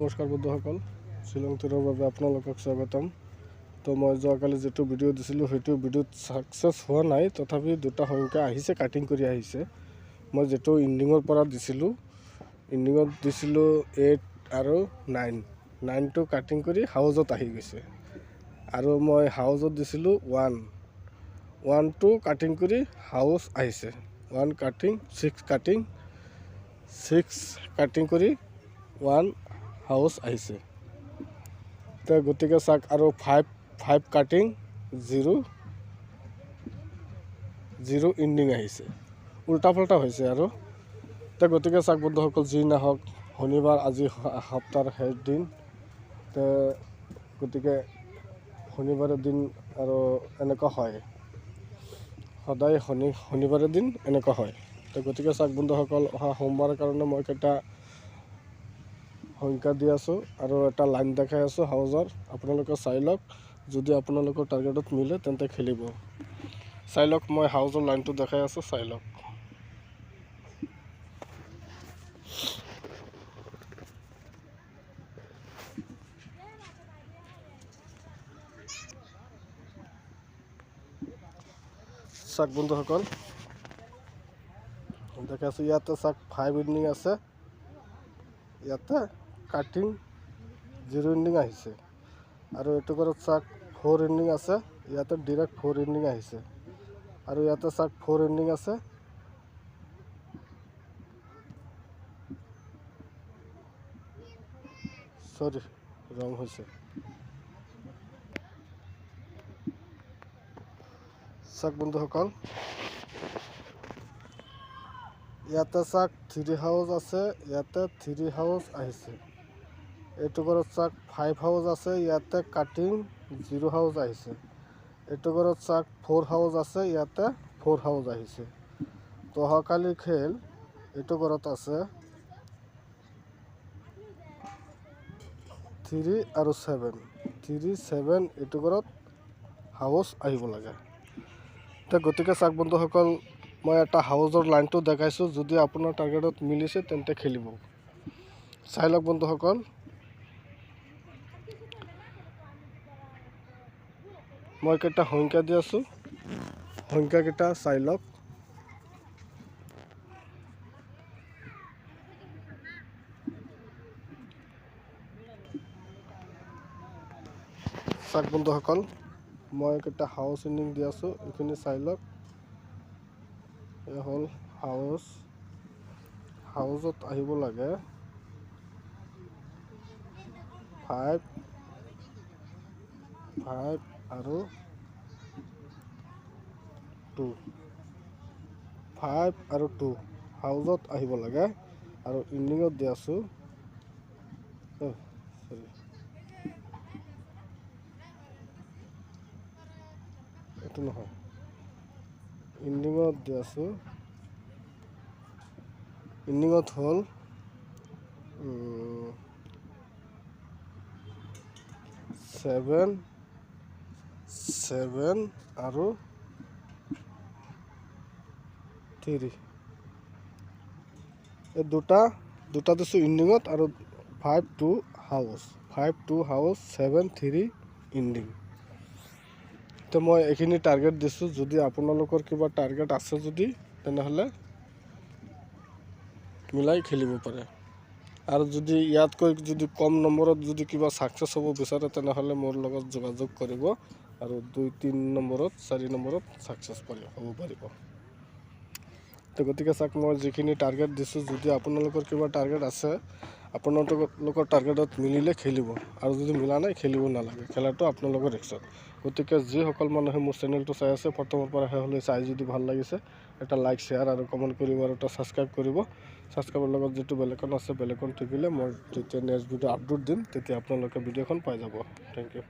নমস্কাৰ বন্ধুসকল, শ্বিলং টুৰৰ বাবে আপোনালোকক স্বাগতম। তো মই যোৱাকালি যিটো ভিডিঅ' দিছিলোঁ সেইটো ভিডিঅ'ত ছাকচেছ হোৱা নাই, তথাপি দুটা সংখ্যা আহিছে, কাটিং কৰি আহিছে। মই যিটো ইণ্ডিঙৰ পৰা দিছিলোঁ, ইণ্ডিঙত দিছিলোঁ 8 আৰু 9টো কাটিং কৰি হাউজত আহি গৈছে। আৰু মই হাউজত দিছিলোঁ 1টো কাটিং কৰি হাউচ আহিছে। 1 কাটিং 6 কাটিং কৰি 1 হাউচ আহিছে। তো গতিকে চাওক, আৰু 5 কাটিং 0 ইণ্ডিং আহিছে, উল্টা পাল্টা হৈছে। আৰু তো গতিকে চাওক বন্ধুসকল, যি নহওক, শনিবাৰ আজি সপ্তাহৰ শেষ দিন। তো গতিকে শনিবাৰৰ দিন আৰু এনেকুৱা হয়, সদায় শনিবাৰৰ দিন এনেকুৱা হয়। তো গতিকে চাওক বন্ধুসকল, অহা সোমবাৰৰ কাৰণে মই কেইটা সংখ্যা দি আছোঁ আৰু এটা লাইন দেখাই আছোঁ হাউজৰ। আপোনালোকে চাই লওক, যদি আপোনালোকৰ টাৰ্গেটত মিলে তেন্তে খেলিব। চাই লওক, মই হাউজৰ লাইনটো দেখাই আছোঁ, চাই লওক। চাওক বন্ধুসকল, দেখাই আছোঁ। ইয়াতে চাওক 5 ইণ্ডিং আছে, ইয়াতে কাটিং 0 ইণ্ডিং আহিছে। আৰু এইটো ঘৰত চাওক 4 ইণ্ডিং আছে, ইয়াতে ডিৰেক্ট 4 ইণ্ডিং আহিছে। আৰু ইয়াতে চাওক 4 ইণ্ডিং আছে, চৰি ৰং হৈছে। চাওক বন্ধুসকল, ইয়াতে চাওক 3 হাউচ আছে, ইয়াতে 3 হাউচ আহিছে। এইটো ঘৰত চাওক 5 হাউচ আছে, ইয়াতে কাটিং 0 হাউচ আহিছে। এইটো ঘৰত চাওক 4 হাউচ আছে, ইয়াতে 4 হাউচ আহিছে। তো অহাকালি খেল এইটো ঘৰত আছে 3 আৰু 7, এইটো ঘৰত হাউচ আহিব লাগে। তো গতিকে চাওক বন্ধুসকল, মই এটা হাউজৰ লাইনটো দেখাইছোঁ, যদি আপোনাৰ টাৰ্গেটত মিলিছে তেন্তে খেলিব। চাই লওক বন্ধুসকল, মই কেইটা সংখ্যা দি আছোঁ, সংখ্যাকেইটা চাই লওক। চাওক বন্ধুসকল, মই কেইটা হাউচ ইণ্ডিং দি আছোঁ, এইখিনি চাই লওক। এই হ'ল হাউজত আহিব লাগে 5 আৰু 2, 5 আৰু 2 হাউজত আহিব লাগে। আৰু ইণ্ডিঙত দি আছোঁ, এইটো নহয়, ইণ্ডিঙত দি আছোঁ, ইণ্ডিঙত হ'ল 7 আৰু 3। এই দুটা দিছোঁ ইণ্ডিঙত, আৰু 5-2 হাউচ, 7-3 ইণ্ডিং। তো মই এইখিনি টাৰ্গেট দিছোঁ। যদি আপোনালোকৰ কিবা টাৰ্গেট আছে যদি, তেনেহ'লে মিলাই খেলিব পাৰে। আৰু যদি ইয়াতকৈ যদি কম নম্বৰত যদি কিবা ছাকচেছ হ'ব বিচাৰে, তেনেহ'লে মোৰ লগত যোগাযোগ কৰিব, আৰু 2-3 নম্বৰত 4 নম্বৰত ছাকচেছ হ'ব পাৰিব। তো গতিকে চাওক, মই যিখিনি টাৰ্গেট দিছোঁ, যদি আপোনালোকৰ কিবা টাৰ্গেট আছে, আপোনালোকৰ টাৰ্গেটত মিলিলে খেলিব, আৰু যদি মিলা নাই খেলিব নালাগে। খেলাটো আপোনালোকৰ ৰিক্সত। গতিকে যিসকল মানুহে মোৰ চেনেলটো চাই আছে, প্ৰথমৰ পৰা শেষলৈ চাই যদি ভাল লাগিছে, এটা লাইক, শ্বেয়াৰ আৰু কমেণ্ট কৰিব, আৰু এটা ছাবস্ক্ৰাইব কৰিব। ছাবস্ক্ৰাইবৰ লগত যিটো বেলেকন আছে, বেলেকন টিপিলে মই যেতিয়া নেক্সট ভিডিঅ' আপলোড দিম, তেতিয়া আপোনালোকে ভিডিঅ'খন পাই যাব। Thank U.